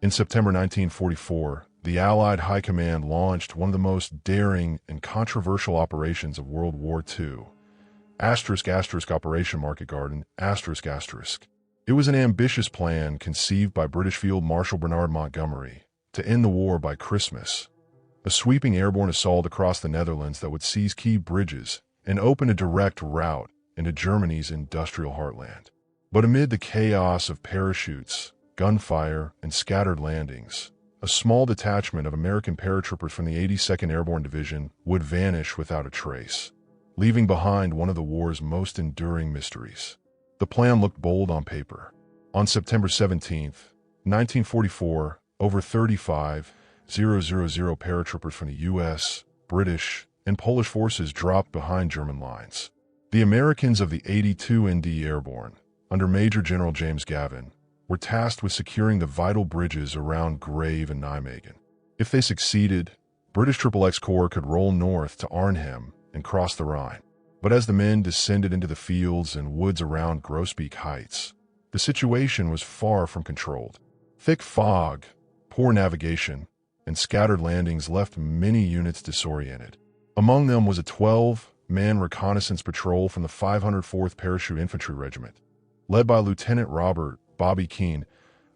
In September 1944, the Allied High Command launched one of the most daring and controversial operations of World War II. Operation Market Garden, It was an ambitious plan conceived by British Field Marshal Bernard Montgomery to end the war by Christmas. A sweeping airborne assault across the Netherlands that would seize key bridges and open a direct route into Germany's industrial heartland. But amid the chaos of parachutes, gunfire, and scattered landings, a small detachment of American paratroopers from the 82nd Airborne Division would vanish without a trace, leaving behind one of the war's most enduring mysteries. The plan looked bold on paper. On September 17, 1944, over 35,000 paratroopers from the U.S., British, and Polish forces dropped behind German lines. The Americans of the 82 ND Airborne, under Major General James Gavin, were tasked with securing the vital bridges around Grave and Nijmegen. If they succeeded, British XXX Corps could roll north to Arnhem and cross the Rhine. But as the men descended into the fields and woods around Groesbeek Heights, the situation was far from controlled. Thick fog, poor navigation, and scattered landings left many units disoriented. Among them was a 12-man reconnaissance patrol from the 504th Parachute Infantry Regiment, led by Lieutenant Robert Bobby Keane,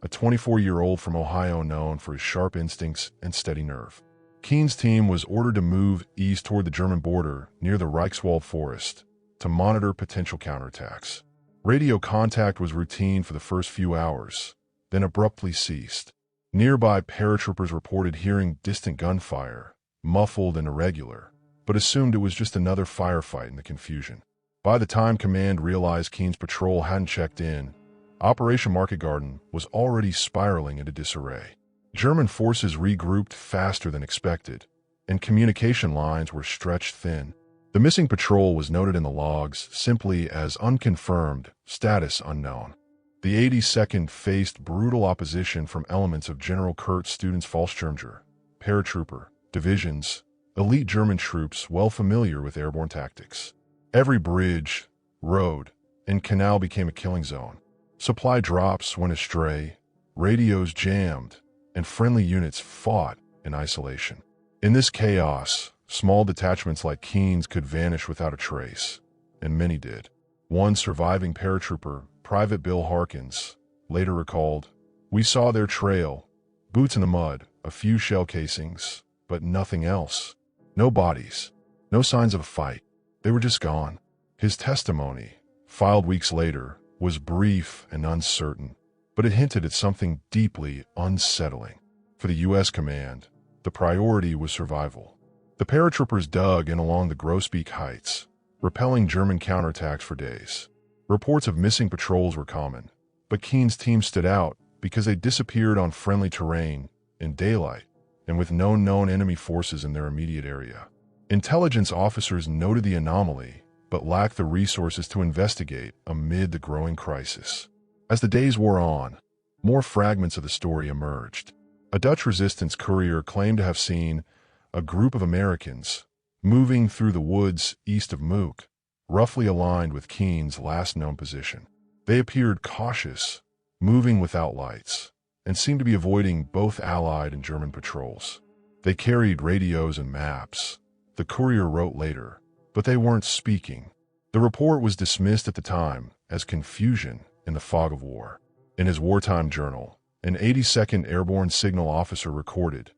a 24-year-old from Ohio known for his sharp instincts and steady nerve. Keane's team was ordered to move east toward the German border near the Reichswald Forest to monitor potential counterattacks. Radio contact was routine for the first few hours, then abruptly ceased. Nearby paratroopers reported hearing distant gunfire, muffled and irregular, but assumed it was just another firefight in the confusion. By the time command realized Keane's patrol hadn't checked in, Operation Market Garden was already spiraling into disarray. German forces regrouped faster than expected, and communication lines were stretched thin. The missing patrol was noted in the logs simply as unconfirmed, status unknown. The 82nd faced brutal opposition from elements of General Kurt Student's Fallschirmjäger, paratrooper, divisions, elite German troops well familiar with airborne tactics. Every bridge, road, and canal became a killing zone. Supply drops went astray, radios jammed, and friendly units fought in isolation. In this chaos, small detachments like Keane's could vanish without a trace, and many did. One surviving paratrooper, Private Bill Harkins, later recalled, "We saw their trail, boots in the mud, a few shell casings, but nothing else. No bodies, no signs of a fight. They were just gone." His testimony, filed weeks later, was brief and uncertain, but it hinted at something deeply unsettling. For the U.S. command, the priority was survival. The paratroopers dug in along the Groesbeek Heights, repelling German counterattacks for days. Reports of missing patrols were common, but Keane's team stood out because they disappeared on friendly terrain, in daylight, and with no known enemy forces in their immediate area. Intelligence officers noted the anomaly, but lacked the resources to investigate amid the growing crisis. As the days wore on, more fragments of the story emerged. A Dutch resistance courier claimed to have seen a group of Americans moving through the woods east of Mook, roughly aligned with Keane's last known position. They appeared cautious, moving without lights, and seemed to be avoiding both Allied and German patrols. They carried radios and maps, the courier wrote later, but they weren't speaking. The report was dismissed at the time as confusion in the fog of war. In his wartime journal, an 82nd Airborne signal officer recorded,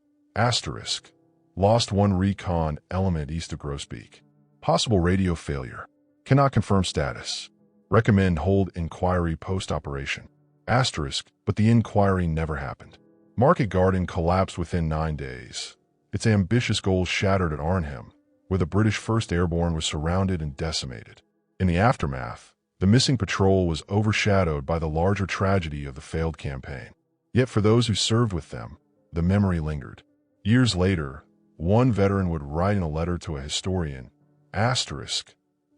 "Lost one recon element east of Groesbeek. Possible radio failure. Cannot confirm status. Recommend hold inquiry post-operation. But the inquiry never happened." Market Garden collapsed within 9 days. Its ambitious goals shattered at Arnhem, where the British 1st Airborne was surrounded and decimated. In the aftermath, the missing patrol was overshadowed by the larger tragedy of the failed campaign. Yet for those who served with them, the memory lingered. Years later, one veteran would write in a letter to a historian,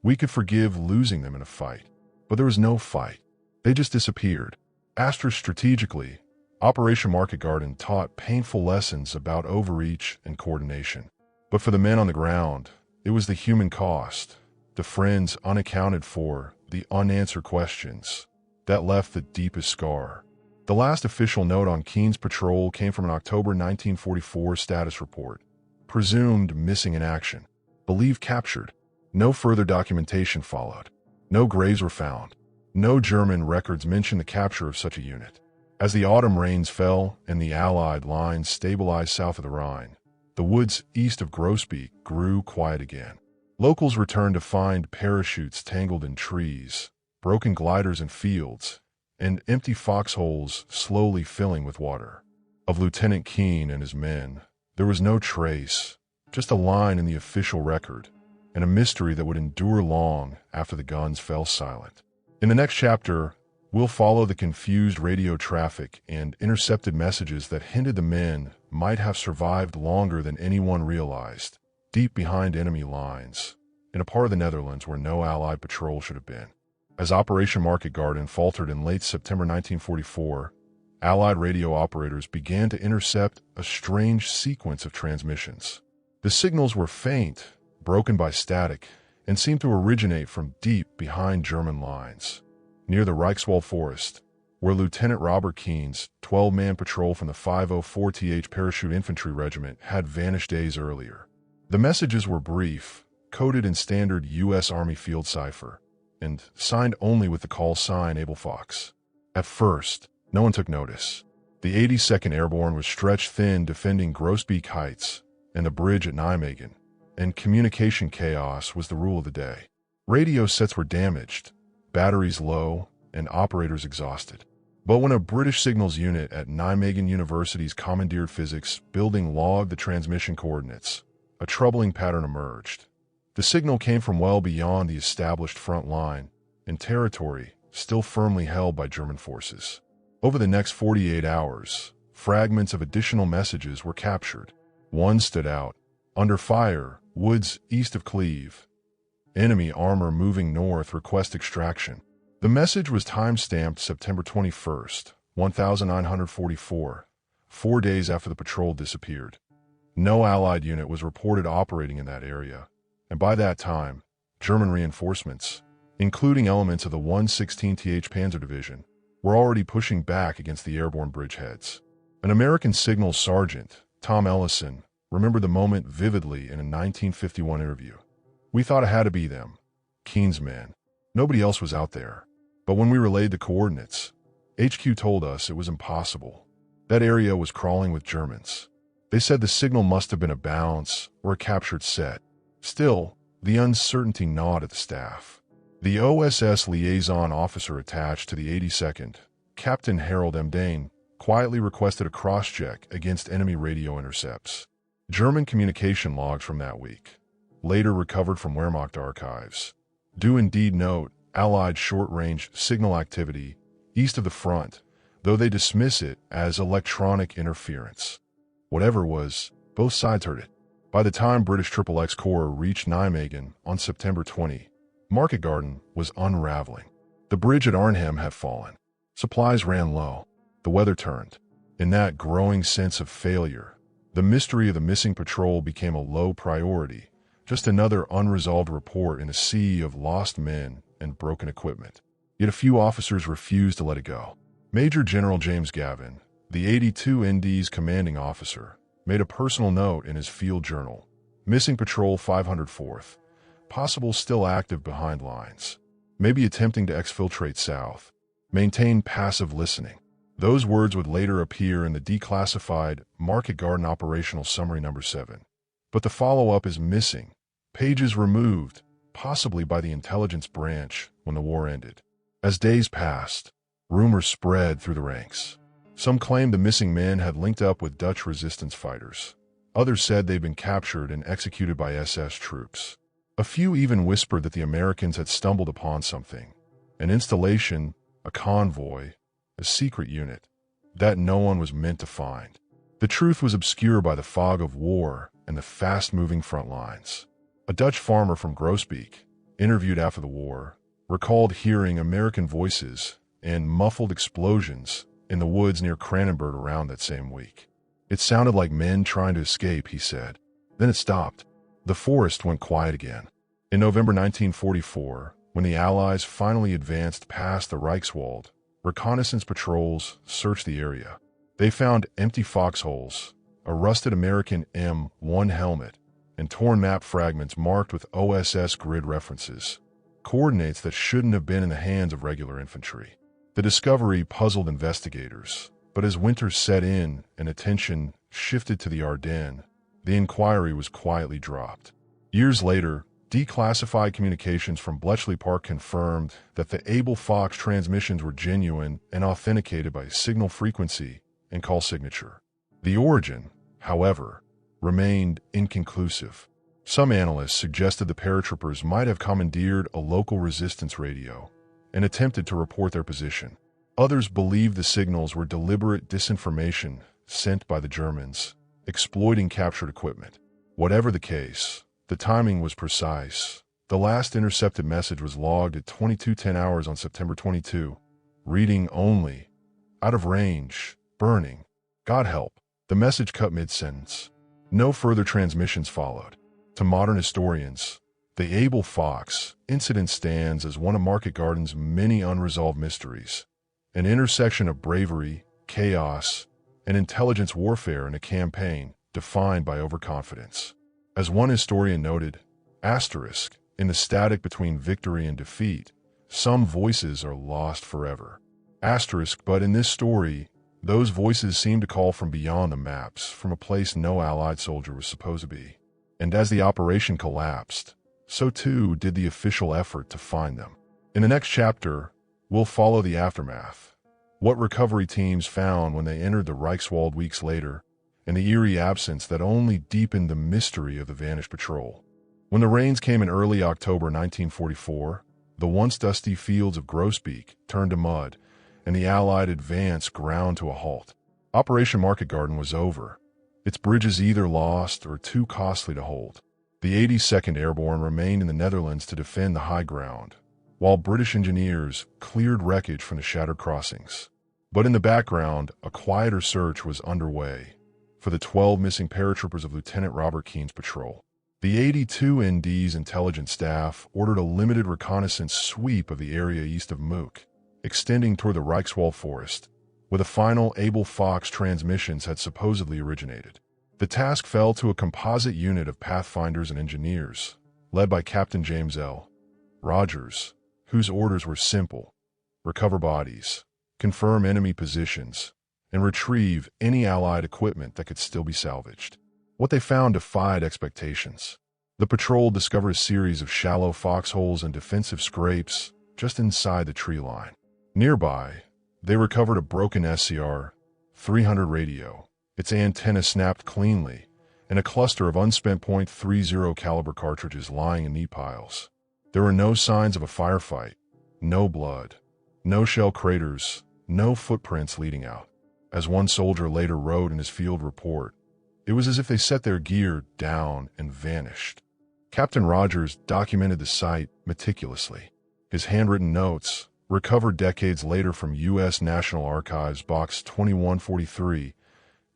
"We could forgive losing them in a fight, but there was no fight. They just disappeared." Strategically, Operation Market Garden taught painful lessons about overreach and coordination. But for the men on the ground, it was the human cost, the friends unaccounted for, the unanswered questions, that left the deepest scar. The last official note on Keen's patrol came from an October 1944 status report. Presumed missing in action. Believed captured. No further documentation followed. No graves were found. No German records mention the capture of such a unit. As the autumn rains fell and the Allied lines stabilized south of the Rhine, the woods east of Groesbeek grew quiet again. Locals returned to find parachutes tangled in trees, broken gliders in fields, and empty foxholes slowly filling with water. Of Lieutenant Keen and his men, there was no trace, just a line in the official record, and a mystery that would endure long after the guns fell silent. In the next chapter, we'll follow the confused radio traffic and intercepted messages that hinted the men might have survived longer than anyone realized, deep behind enemy lines, in a part of the Netherlands where no Allied patrol should have been. As Operation Market Garden faltered in late September 1944, Allied radio operators began to intercept a strange sequence of transmissions. The signals were faint, broken by static, and seemed to originate from deep behind German lines, near the Reichswald Forest, where Lieutenant Robert Keen's 12-man patrol from the 504th Parachute Infantry Regiment had vanished days earlier. The messages were brief, coded in standard U.S. Army field cipher, and signed only with the call sign Able Fox. At first, no one took notice. The 82nd Airborne was stretched thin defending Groesbeek Heights and the bridge at Nijmegen, and communication chaos was the rule of the day. Radio sets were damaged, batteries low, and operators exhausted. But when a British signals unit at Nijmegen University's Commandeered Physics building logged the transmission coordinates, a troubling pattern emerged. The signal came from well beyond the established front line, in territory still firmly held by German forces. Over the next 48 hours, fragments of additional messages were captured. One stood out. Under fire, woods east of Cleve. Enemy armor moving north, request extraction. The message was time-stamped September 21st, 1944, 4 days after the patrol disappeared. No Allied unit was reported operating in that area, and by that time, German reinforcements, including elements of the 116th Panzer Division, were already pushing back against the airborne bridgeheads. An American signals sergeant, Tom Ellison, remembered the moment vividly in a 1951 interview. "We thought it had to be them, Keen's men. Nobody else was out there. But when we relayed the coordinates, HQ told us it was impossible. That area was crawling with Germans. They said the signal must have been a bounce or a captured set." Still, the uncertainty gnawed at the staff. The OSS liaison officer attached to the 82nd, Captain Harold M. Dane, quietly requested a cross-check against enemy radio intercepts. German communication logs from that week, later recovered from Wehrmacht archives, do indeed note Allied short-range signal activity east of the front, though they dismiss it as electronic interference. Whatever it was, both sides heard it. By the time British XXX Corps reached Nijmegen on September 20, Market Garden was unraveling. The bridge at Arnhem had fallen. Supplies ran low. The weather turned. In that growing sense of failure, the mystery of the missing patrol became a low priority, just another unresolved report in a sea of lost men and broken equipment. Yet a few officers refused to let it go. Major General James Gavin, the 82 ND's commanding officer, made a personal note in his field journal. Missing Patrol 504th, possible still active behind lines, maybe attempting to exfiltrate south, maintain passive listening. Those words would later appear in the declassified Market Garden Operational Summary No. 7. But the follow-up is missing, pages removed, possibly by the intelligence branch when the war ended. As days passed, rumors spread through the ranks. Some claimed the missing men had linked up with Dutch resistance fighters. Others said they'd been captured and executed by SS troops. A few even whispered that the Americans had stumbled upon something, an installation, a convoy, a secret unit, that no one was meant to find. The truth was obscured by the fog of war and the fast-moving front lines. A Dutch farmer from Groesbeek, interviewed after the war, recalled hearing American voices and muffled explosions in the woods near Kranenburg around that same week. It sounded like men trying to escape, he said. Then it stopped. The forest went quiet again. In November 1944, when the Allies finally advanced past the Reichswald, reconnaissance patrols searched the area. They found empty foxholes, a rusted American M1 helmet, and torn map fragments marked with OSS grid references, coordinates that shouldn't have been in the hands of regular infantry. The discovery puzzled investigators, but as winter set in and attention shifted to the Ardennes, the inquiry was quietly dropped. Years later, declassified communications from Bletchley Park confirmed that the Able Fox transmissions were genuine and authenticated by signal frequency and call signature. The origin, however, remained inconclusive. Some analysts suggested the paratroopers might have commandeered a local resistance radio and attempted to report their position. Others believed the signals were deliberate disinformation sent by the Germans, exploiting captured equipment. Whatever the case, the timing was precise. The last intercepted message was logged at 22:10 hours on September 22, reading only, "Out of range, burning, God help." The message cut mid-sentence. No further transmissions followed. To modern historians, the Able Fox incident stands as one of Market Garden's many unresolved mysteries, an intersection of bravery, chaos, and intelligence warfare in a campaign defined by overconfidence. As one historian noted, asterisk, in the static between victory and defeat, some voices are lost forever. Asterisk, but in this story, those voices seem to call from beyond the maps, from a place no Allied soldier was supposed to be. And as the operation collapsed, so too did the official effort to find them. In the next chapter, we'll follow the aftermath, what recovery teams found when they entered the Reichswald weeks later, and the eerie absence that only deepened the mystery of the vanished patrol. When the rains came in early October 1944, the once dusty fields of Groesbeek turned to mud, and the Allied advance ground to a halt. Operation Market Garden was over, its bridges either lost or too costly to hold. The 82nd Airborne remained in the Netherlands to defend the high ground, while British engineers cleared wreckage from the shattered crossings. But in the background, a quieter search was underway for the 12 missing paratroopers of Lieutenant Robert Keene's patrol. The 82 ND's intelligence staff ordered a limited reconnaissance sweep of the area east of Mook, extending toward the Reichswald forest, where the final Able Fox transmissions had supposedly originated. The task fell to a composite unit of pathfinders and engineers, led by Captain James L. Rogers, whose orders were simple: recover bodies, confirm enemy positions, and retrieve any Allied equipment that could still be salvaged. What they found defied expectations. The patrol discovered a series of shallow foxholes and defensive scrapes just inside the tree line. Nearby, they recovered a broken SCR-300 radio, its antenna snapped cleanly, and a cluster of unspent .30 caliber cartridges lying in neat piles. There were no signs of a firefight, no blood, no shell craters, no footprints leading out. As one soldier later wrote in his field report, it was as if they set their gear down and vanished. Captain Rogers documented the site meticulously. His handwritten notes, recovered decades later from U.S. National Archives Box 2143,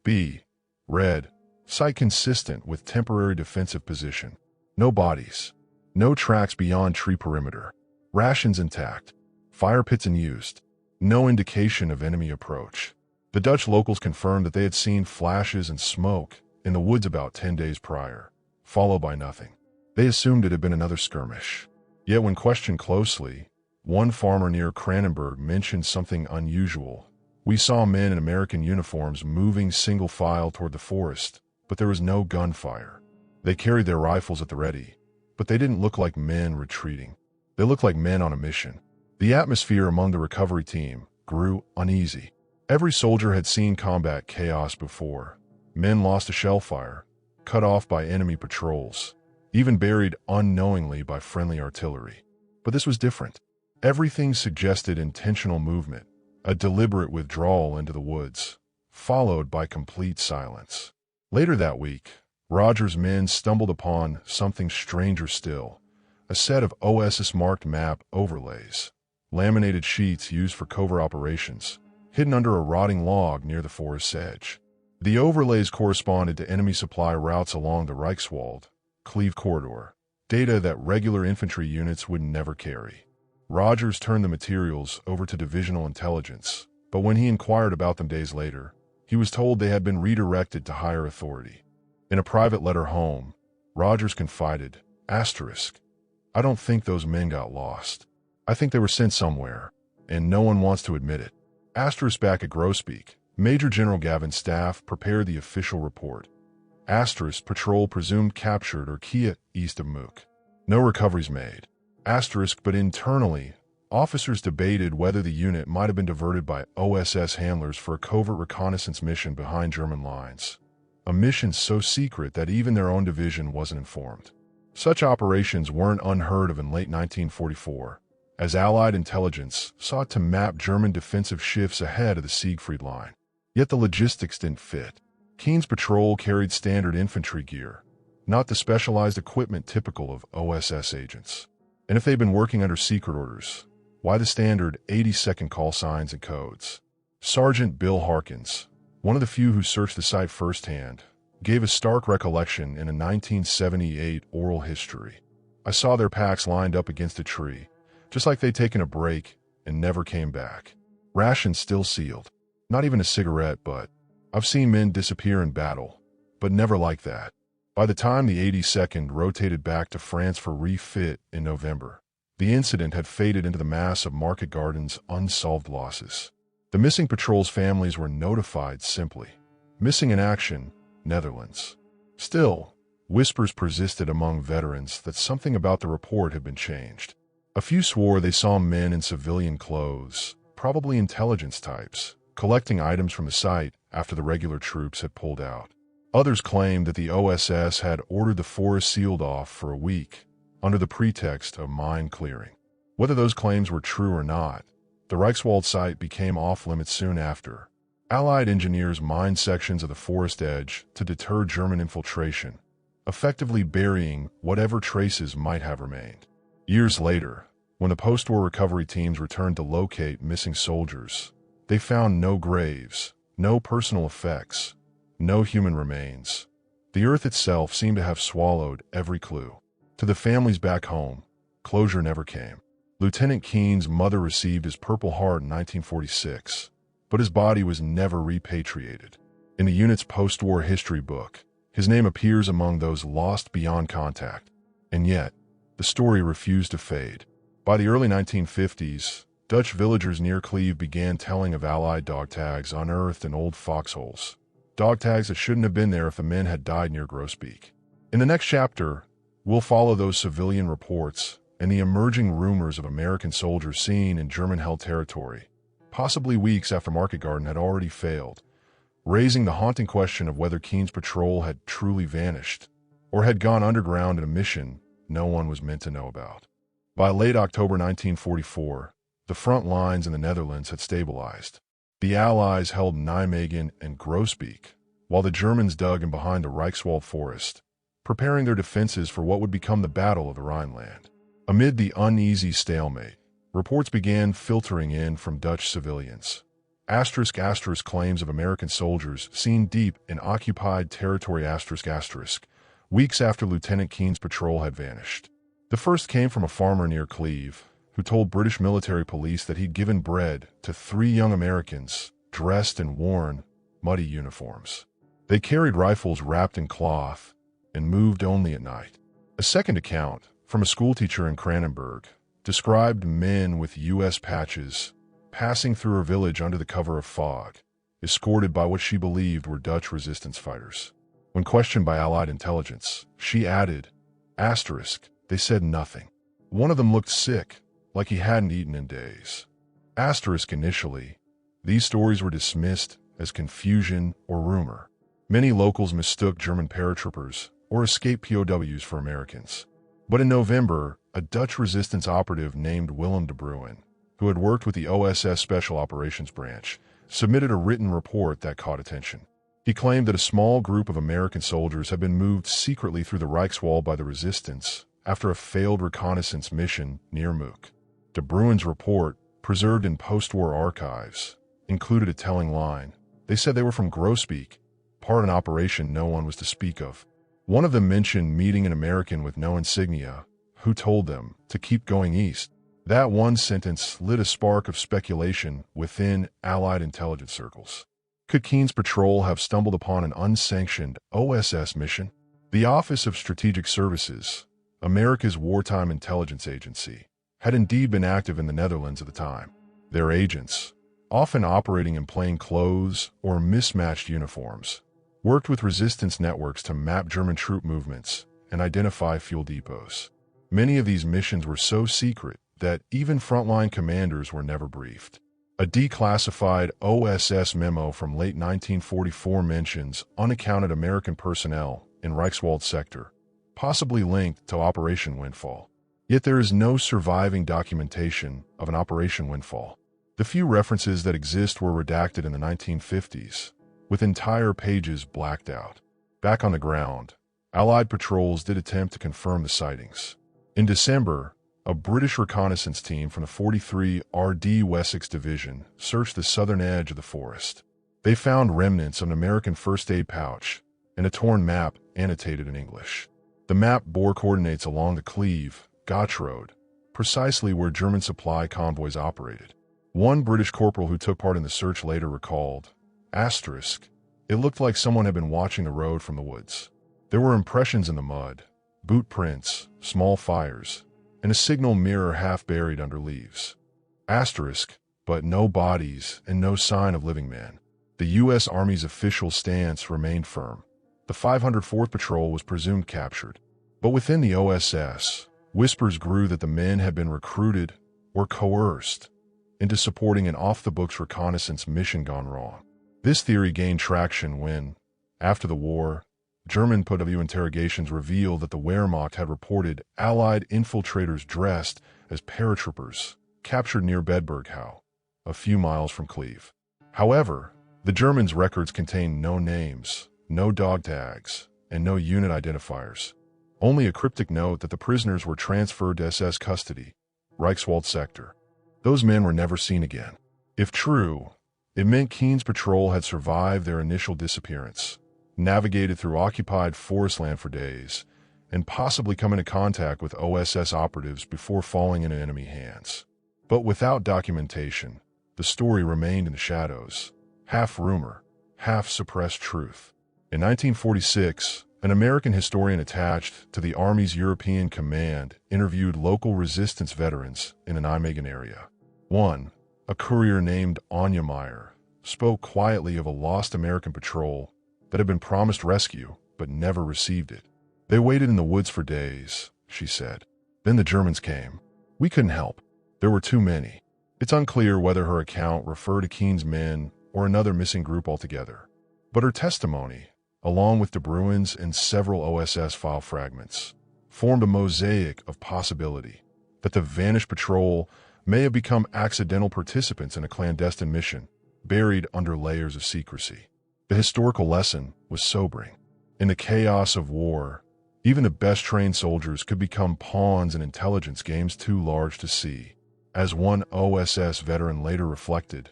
B, read, "Site consistent with temporary defensive position. No bodies. No tracks beyond tree perimeter. Rations intact. Fire pits unused. No indication of enemy approach." The Dutch locals confirmed that they had seen flashes and smoke in the woods about 10 days prior, followed by nothing. They assumed it had been another skirmish. Yet when questioned closely, one farmer near Kranenburg mentioned something unusual. "We saw men in American uniforms moving single file toward the forest, but there was no gunfire. They carried their rifles at the ready, but they didn't look like men retreating. They looked like men on a mission." The atmosphere among the recovery team grew uneasy. Every soldier had seen combat chaos before. Men lost to shell fire, cut off by enemy patrols, even buried unknowingly by friendly artillery. But this was different. Everything suggested intentional movement, a deliberate withdrawal into the woods, followed by complete silence. Later that week, Rogers' men stumbled upon something stranger still, a set of OSS-marked map overlays, laminated sheets used for covert operations, hidden under a rotting log near the forest's edge. The overlays corresponded to enemy supply routes along the Reichswald, Cleve corridor, data that regular infantry units would never carry. Rogers turned the materials over to Divisional Intelligence, but when he inquired about them days later, he was told they had been redirected to higher authority. In a private letter home, Rogers confided, "I don't think those men got lost. I think they were sent somewhere, and no one wants to admit it." Back at Grosbeak, Major General Gavin's staff prepared the official report. Patrol presumed captured or Kia east of Mook. No recoveries made. But internally, officers debated whether the unit might have been diverted by OSS handlers for a covert reconnaissance mission behind German lines. A mission so secret that even their own division wasn't informed. Such operations weren't unheard of in late 1944, as Allied intelligence sought to map German defensive shifts ahead of the Siegfried Line. Yet the logistics didn't fit. Keen's patrol carried standard infantry gear, not the specialized equipment typical of OSS agents. And if they'd been working under secret orders, why the standard 80-second call signs and codes? Sergeant Bill Harkins, one of the few who searched the site firsthand, gave a stark recollection in a 1978 oral history. "I saw their packs lined up against a tree, just like they'd taken a break and never came back. Rations still sealed. Not even a cigarette, but I've seen men disappear in battle, but never like that." By the time the 82nd rotated back to France for refit in November, the incident had faded into the mass of Market Garden's unsolved losses. The missing patrol's families were notified simply, "Missing in action, Netherlands." Still, whispers persisted among veterans that something about the report had been changed. A few swore they saw men in civilian clothes, probably intelligence types, collecting items from the site after the regular troops had pulled out. Others claimed that the OSS had ordered the forest sealed off for a week under the pretext of mine clearing. Whether those claims were true or not, the Reichswald site became off-limits soon after. Allied engineers mined sections of the forest edge to deter German infiltration, effectively burying whatever traces might have remained. Years later, when the post-war recovery teams returned to locate missing soldiers, they found no graves, no personal effects, no human remains. The earth itself seemed to have swallowed every clue. To the families back home, closure never came. Lieutenant Keen's mother received his Purple Heart in 1946, but his body was never repatriated. In the unit's post-war history book, his name appears among those lost beyond contact. And yet, the story refused to fade. By the early 1950s, Dutch villagers near Cleve began telling of Allied dog tags unearthed in old foxholes. Dog tags that shouldn't have been there if the men had died near Grosbeak. In the next chapter, we'll follow those civilian reports and the emerging rumors of American soldiers seen in German-held territory, possibly weeks after Market Garden had already failed, raising the haunting question of whether Keen's patrol had truly vanished or had gone underground in a mission no one was meant to know about. By late October 1944, the front lines in the Netherlands had stabilized. The Allies held Nijmegen and Grosbeak, while the Germans dug in behind the Reichswald forest, preparing their defenses for what would become the Battle of the Rhineland. Amid the uneasy stalemate, reports began filtering in from Dutch civilians. Claims of American soldiers seen deep in occupied territory weeks after Lieutenant Keen's patrol had vanished. The first came from a farmer near Cleve, who told British military police that he'd given bread to 3 young Americans dressed in worn, muddy uniforms. They carried rifles wrapped in cloth and moved only at night. A second account, from a schoolteacher in Kranenburg, described men with U.S. patches passing through her village under the cover of fog, escorted by what she believed were Dutch resistance fighters. When questioned by Allied intelligence, she added, "They said nothing. One of them looked sick, like he hadn't eaten in days." Initially, these stories were dismissed as confusion or rumor. Many locals mistook German paratroopers or escaped POWs for Americans. But in November, a Dutch resistance operative named Willem de Bruin, who had worked with the OSS Special Operations Branch, submitted a written report that caught attention. He claimed that a small group of American soldiers had been moved secretly through the Reichswald by the resistance after a failed reconnaissance mission near Mook. De Bruin's report, preserved in post-war archives, included a telling line. They said they were from Grosbeak, part of an operation no one was to speak of. One of them mentioned meeting an American with no insignia, who told them to keep going east. That one sentence lit a spark of speculation within Allied intelligence circles. Could Keene's patrol have stumbled upon an unsanctioned OSS mission? The Office of Strategic Services, America's wartime intelligence agency, had indeed been active in the Netherlands at the time. Their agents, often operating in plain clothes or mismatched uniforms, worked with resistance networks to map German troop movements and identify fuel depots. Many of these missions were so secret that even frontline commanders were never briefed. A declassified OSS memo from late 1944 mentions unaccounted American personnel in Reichswald sector, possibly linked to Operation Windfall. Yet there is no surviving documentation of an Operation Windfall. The few references that exist were redacted in the 1950s, with entire pages blacked out. Back on the ground, Allied patrols did attempt to confirm the sightings. In December, a British reconnaissance team from the 43 RD Wessex Division searched the southern edge of the forest. They found remnants of an American first aid pouch and a torn map annotated in English. The map bore coordinates along the Cleve-Gotch Road, precisely where German supply convoys operated. One British corporal who took part in the search later recalled, "It looked like someone had been watching the road from the woods. There were impressions in the mud, boot prints, small fires, and a signal mirror half buried under leaves. But no bodies and no sign of living men." The U.S. Army's official stance remained firm. The 504th Patrol was presumed captured. But within the OSS, whispers grew that the men had been recruited or coerced into supporting an off-the-books reconnaissance mission gone wrong. This theory gained traction when, after the war, German POW interrogations revealed that the Wehrmacht had reported Allied infiltrators dressed as paratroopers captured near Bedburghout, a few miles from Cleve. However, the Germans' records contained no names, no dog tags, and no unit identifiers. Only a cryptic note that the prisoners were transferred to SS custody, Reichswald sector. Those men were never seen again. If true, it meant Keene's patrol had survived their initial disappearance, navigated through occupied forest land for days, and possibly come into contact with OSS operatives before falling into enemy hands. But without documentation, the story remained in the shadows, half rumor, half suppressed truth. In 1946, an American historian attached to the Army's European Command interviewed local resistance veterans in the Nijmegen area. One, a courier named Anja Meyer, spoke quietly of a lost American patrol that had been promised rescue but never received it. "They waited in the woods for days," she said. "Then the Germans came. We couldn't help. There were too many." It's unclear whether her account referred to Keene's men or another missing group altogether. But her testimony, along with De Bruyn's and several OSS file fragments, formed a mosaic of possibility that the vanished patrol may have become accidental participants in a clandestine mission, buried under layers of secrecy. The historical lesson was sobering. In the chaos of war, even the best-trained soldiers could become pawns in intelligence games too large to see. As one OSS veteran later reflected,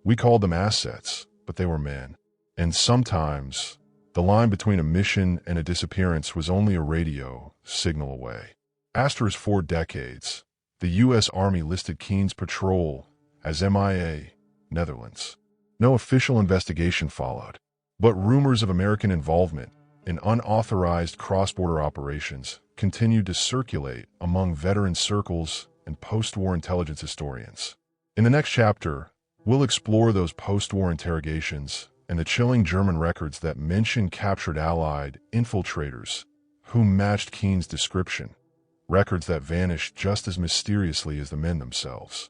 "We called them assets, but they were men. And sometimes, the line between a mission and a disappearance was only a radio signal away." For decades, the U.S. Army listed Keene's patrol as MIA, Netherlands. No official investigation followed, but rumors of American involvement in unauthorized cross-border operations continued to circulate among veteran circles and post-war intelligence historians. In the next chapter, we'll explore those post-war interrogations and the chilling German records that mention captured Allied infiltrators who matched Keene's description, records that vanished just as mysteriously as the men themselves.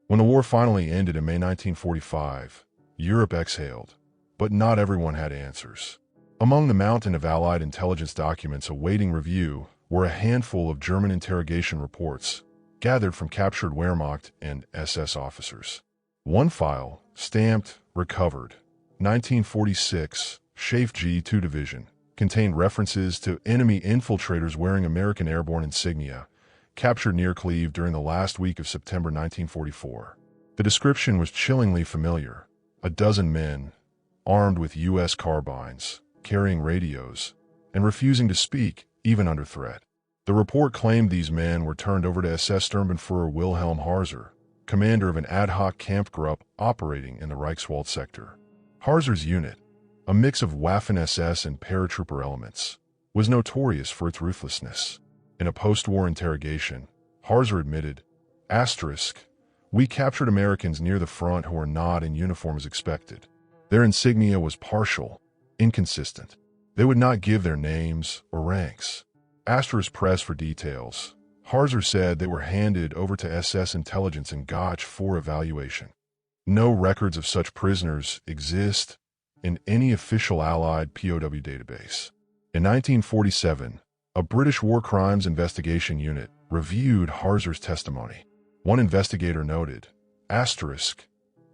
When the war finally ended in May 1945, Europe exhaled, but not everyone had answers. Among the mountain of Allied intelligence documents awaiting review were a handful of German interrogation reports gathered from captured Wehrmacht and SS officers. One file, stamped "Recovered, 1946, Schaef G2 Division," contained references to enemy infiltrators wearing American airborne insignia, captured near Cleve during the last week of September 1944. The description was chillingly familiar. A dozen men, armed with U.S. carbines, carrying radios, and refusing to speak, even under threat. The report claimed these men were turned over to SS Sturmbannführer Wilhelm Harzer, commander of an ad hoc Kampfgruppe operating in the Reichswald sector. Harzer's unit, a mix of Waffen-SS and paratrooper elements, was notorious for its ruthlessness. In a post-war interrogation, Harzer admitted, "We captured Americans near the front who were not in uniform as expected. Their insignia was partial, inconsistent. They would not give their names or ranks." Pressed for details. Harzer said they were handed over to SS intelligence in Gotch for evaluation. No records of such prisoners exist in any official Allied POW database. In 1947, a British war crimes investigation unit reviewed Harzer's testimony. One investigator noted,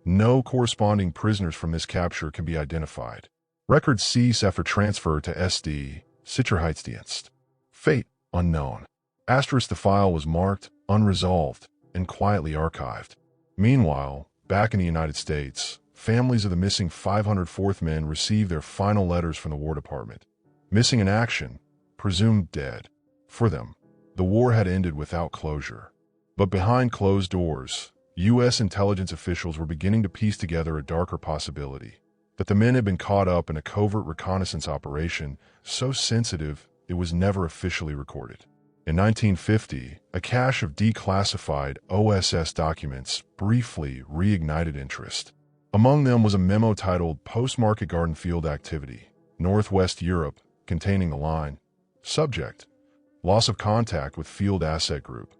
"No corresponding prisoners from this capture can be identified. Records cease after transfer to SD, Sicherheitsdienst. Fate unknown." The file was marked unresolved and quietly archived. Meanwhile, back in the United States, families of the missing 504th men received their final letters from the War Department. Missing in action, presumed dead. For them, the war had ended without closure. But behind closed doors, U.S. intelligence officials were beginning to piece together a darker possibility, that the men had been caught up in a covert reconnaissance operation so sensitive it was never officially recorded. In 1950, a cache of declassified OSS documents briefly reignited interest. Among them was a memo titled Post-Market Garden Field Activity, Northwest Europe, containing the line, "Subject: Loss of contact with Field Asset Group,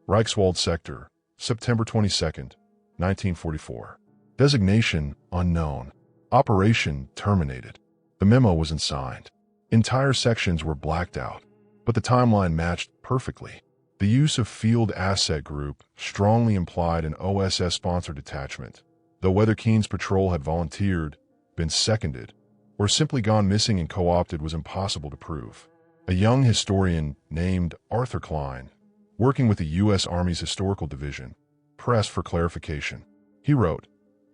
Reichswald Sector, September 22, 1944. Designation unknown. Operation terminated." The memo was unsigned. Entire sections were blacked out, but the timeline matched perfectly. The use of Field Asset Group strongly implied an OSS-sponsored detachment, though whether Keene's patrol had volunteered, been seconded, or simply gone missing and co-opted was impossible to prove. A young historian named Arthur Klein, working with the U.S. Army's Historical Division, pressed for clarification. He wrote,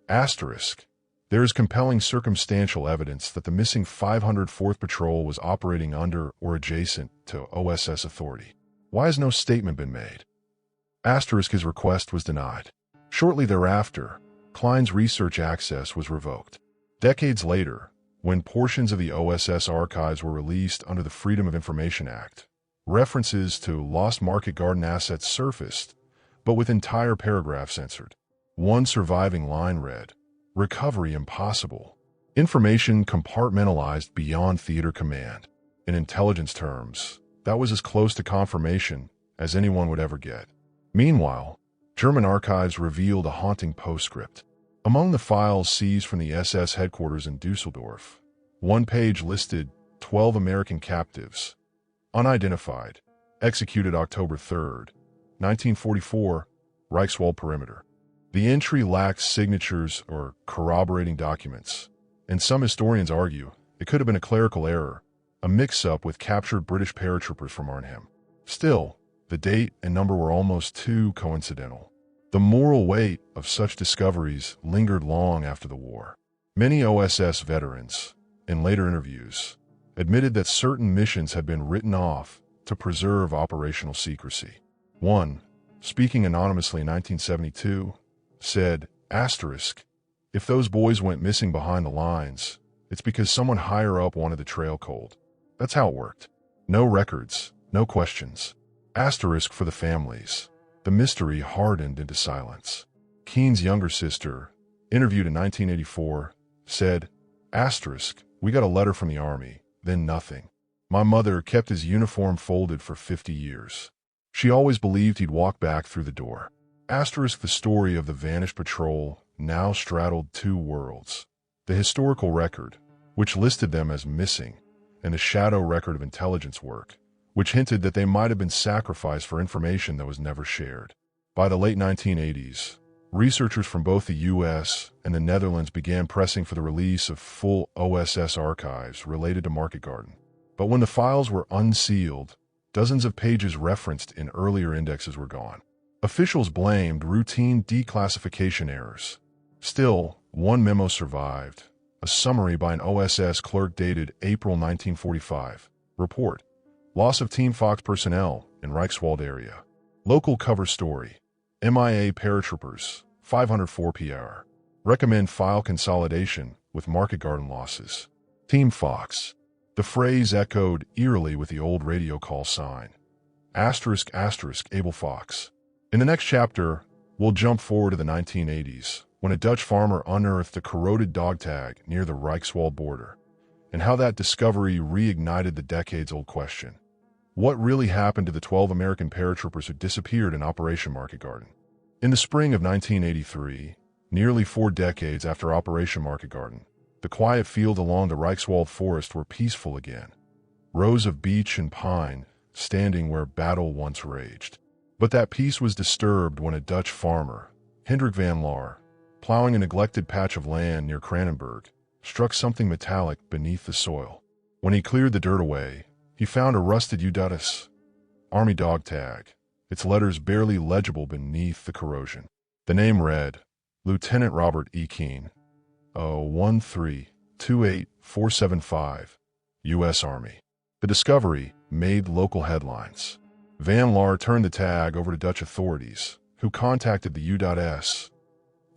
"There is compelling circumstantial evidence that the missing 504th Patrol was operating under or adjacent to OSS authority. Why has no statement been made?" His request was denied. Shortly thereafter, Klein's research access was revoked. Decades later, when portions of the OSS archives were released under the Freedom of Information Act, references to lost market garden assets surfaced, but with entire paragraphs censored. One surviving line read, "Recovery impossible. Information compartmentalized beyond theater command." In intelligence terms, that was as close to confirmation as anyone would ever get. Meanwhile, German archives revealed a haunting postscript. Among the files seized from the SS headquarters in Dusseldorf, one page listed 12 American captives, unidentified, executed October 3, 1944, Reichswald perimeter. The entry lacked signatures or corroborating documents, and some historians argue it could have been a clerical error, a mix-up with captured British paratroopers from Arnhem. Still, the date and number were almost too coincidental. The moral weight of such discoveries lingered long after the war. Many OSS veterans, in later interviews, admitted that certain missions had been written off to preserve operational secrecy. One, speaking anonymously in 1972, said, "If those boys went missing behind the lines, it's because someone higher up wanted the trail cold. That's how it worked. No records, no questions. For the families. The mystery hardened into silence." Keene's younger sister, interviewed in 1984, said, "We got a letter from the Army, then nothing. My mother kept his uniform folded for 50 years. She always believed he'd walk back through the door." The story of the vanished patrol now straddled two worlds. The historical record, which listed them as missing, and the shadow record of intelligence work, which hinted that they might have been sacrificed for information that was never shared. By the late 1980s, researchers from both the U.S. and the Netherlands began pressing for the release of full OSS archives related to Market Garden. But when the files were unsealed, dozens of pages referenced in earlier indexes were gone. Officials blamed routine declassification errors. Still, one memo survived, a summary by an OSS clerk dated April 1945. Report: Loss of Team Fox personnel in Reichswald area. Local cover story. MIA Paratroopers, 504 PR. Recommend file consolidation with Market Garden losses. Team Fox. The phrase echoed eerily with the old radio call sign. Asterisk, asterisk, Abel Fox. In the next chapter, we'll jump forward to the 1980s, when a Dutch farmer unearthed a corroded dog tag near the Reichswald border, and how that discovery reignited the decades-old question. What really happened to the 12 American paratroopers who disappeared in Operation Market Garden? In the spring of 1983, nearly 4 decades after Operation Market Garden, the quiet fields along the Reichswald forest were peaceful again. Rows of beech and pine standing where battle once raged. But that peace was disturbed when a Dutch farmer, Hendrik van Laar, plowing a neglected patch of land near Kranenburg, struck something metallic beneath the soil. When he cleared the dirt away, he found a rusted WWII Army dog tag, its letters barely legible beneath the corrosion. The name read, Lieutenant Robert E. Keene, 013-28475, U.S. Army. The discovery made local headlines. Van Laar turned the tag over to Dutch authorities, who contacted the WWII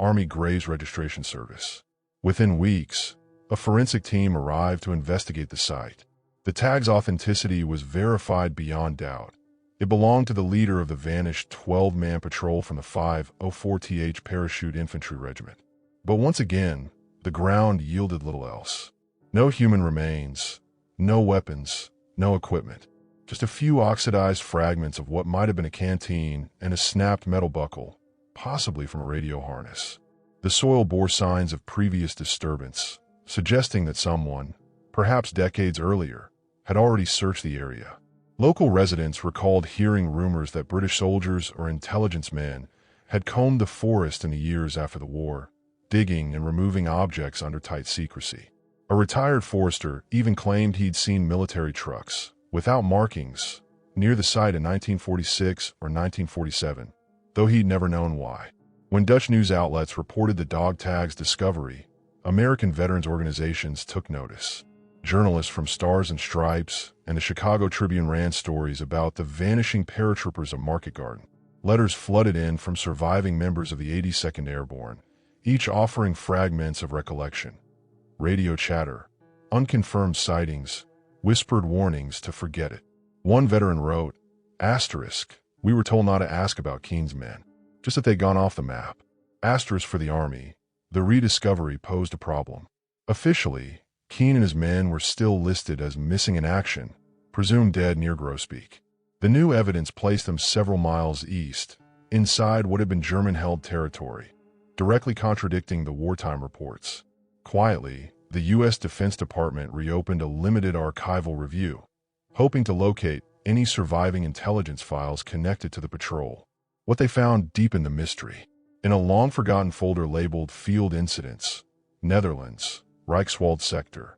Army Graves Registration Service. Within weeks, a forensic team arrived to investigate the site. The tag's authenticity was verified beyond doubt. It belonged to the leader of the vanished 12-man patrol from the 504th Parachute Infantry Regiment. But once again, the ground yielded little else. No human remains, no weapons, no equipment. Just a few oxidized fragments of what might have been a canteen and a snapped metal buckle, possibly from a radio harness. The soil bore signs of previous disturbance, suggesting that someone, perhaps decades earlier, had already searched the area. Local residents recalled hearing rumors that British soldiers or intelligence men had combed the forest in the years after the war, digging and removing objects under tight secrecy. A retired forester even claimed he'd seen military trucks, without markings, near the site in 1946 or 1947, though he'd never known why. When Dutch news outlets reported the dog tag's discovery, American veterans organizations took notice. Journalists from Stars and Stripes and the Chicago Tribune ran stories about the vanishing paratroopers of Market Garden. Letters flooded in from surviving members of the 82nd Airborne, each offering fragments of recollection. Radio chatter, unconfirmed sightings, whispered warnings to forget it. One veteran wrote, asterisk, we were told not to ask about Keene's men, just that they'd gone off the map. Asterisk for the Army, the rediscovery posed a problem. Officially, Keene and his men were still listed as missing in action, presumed dead near Grosbeek. The new evidence placed them several miles east, inside what had been German-held territory, directly contradicting the wartime reports. Quietly, the U.S. Defense Department reopened a limited archival review, hoping to locate any surviving intelligence files connected to the patrol. What they found deepened the mystery. In a long-forgotten folder labeled Field Incidents, Netherlands, Reichswald Sector,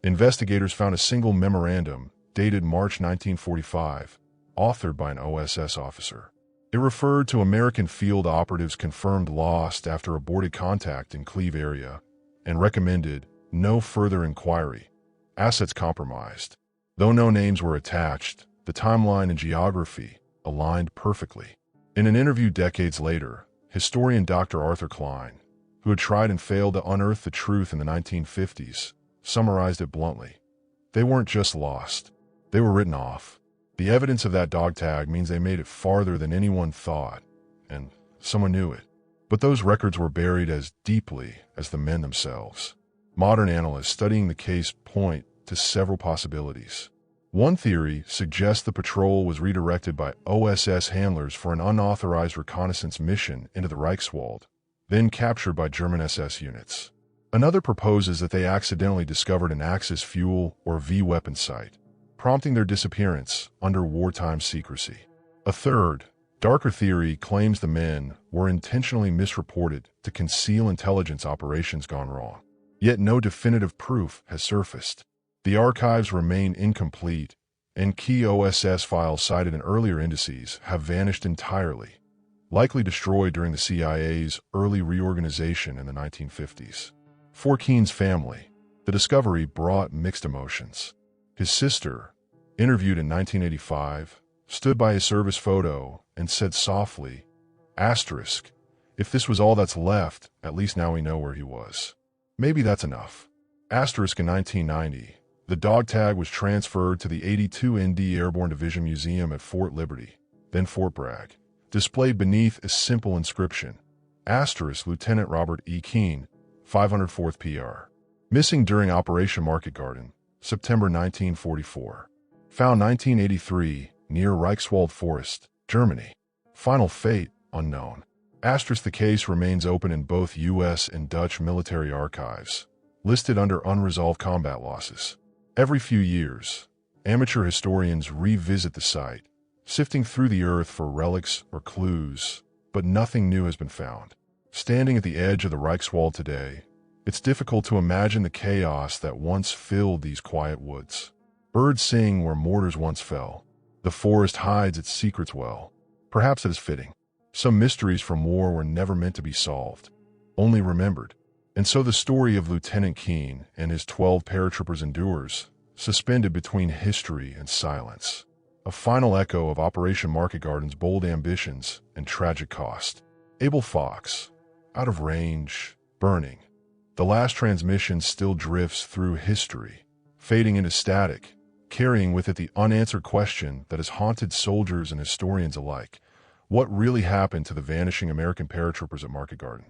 investigators found a single memorandum dated March 1945, authored by an OSS officer. It referred to American field operatives confirmed lost after aborted contact in Cleve area and recommended no further inquiry, assets compromised. Though no names were attached, the timeline and geography aligned perfectly. In an interview decades later, historian Dr. Arthur Klein, who had tried and failed to unearth the truth in the 1950s, summarized it bluntly. They weren't just lost. They were written off. The evidence of that dog tag means they made it farther than anyone thought, and someone knew it. But those records were buried as deeply as the men themselves. Modern analysts studying the case point to several possibilities. One theory suggests the patrol was redirected by OSS handlers for an unauthorized reconnaissance mission into the Reichswald, then captured by German SS units. Another proposes that they accidentally discovered an Axis fuel or V-weapon site, prompting their disappearance under wartime secrecy. A third, darker theory claims the men were intentionally misreported to conceal intelligence operations gone wrong. Yet no definitive proof has surfaced. The archives remain incomplete, and key OSS files cited in earlier indices have vanished entirely, likely destroyed during the CIA's early reorganization in the 1950s. For Keene's family, the discovery brought mixed emotions. His sister, interviewed in 1985, stood by his service photo and said softly, asterisk, if this was all that's left, at least now we know where he was. Maybe that's enough. Asterisk in 1990, the dog tag was transferred to the 82 ND Airborne Division Museum at Fort Liberty, then Fort Bragg, displayed beneath a simple inscription, asterisk Lieutenant Robert E. Keene, 504th PR. Missing during Operation Market Garden, September 1944. Found 1983, near Reichswald Forest, Germany. Final fate, unknown. Asterisk the case remains open in both U.S. and Dutch military archives, listed under unresolved combat losses. Every few years, amateur historians revisit the site, sifting through the earth for relics or clues, but nothing new has been found. Standing at the edge of the Reichswald today, it's difficult to imagine the chaos that once filled these quiet woods. Birds sing where mortars once fell. The forest hides its secrets well. Perhaps it is fitting. Some mysteries from war were never meant to be solved, only remembered. And so the story of Lieutenant Keene and his 12 paratroopers endures, suspended between history and silence. A final echo of Operation Market Garden's bold ambitions and tragic cost. Abel Fox, out of range, burning. The last transmission still drifts through history, fading into static, carrying with it the unanswered question that has haunted soldiers and historians alike. What really happened to the vanishing American paratroopers at Market Garden?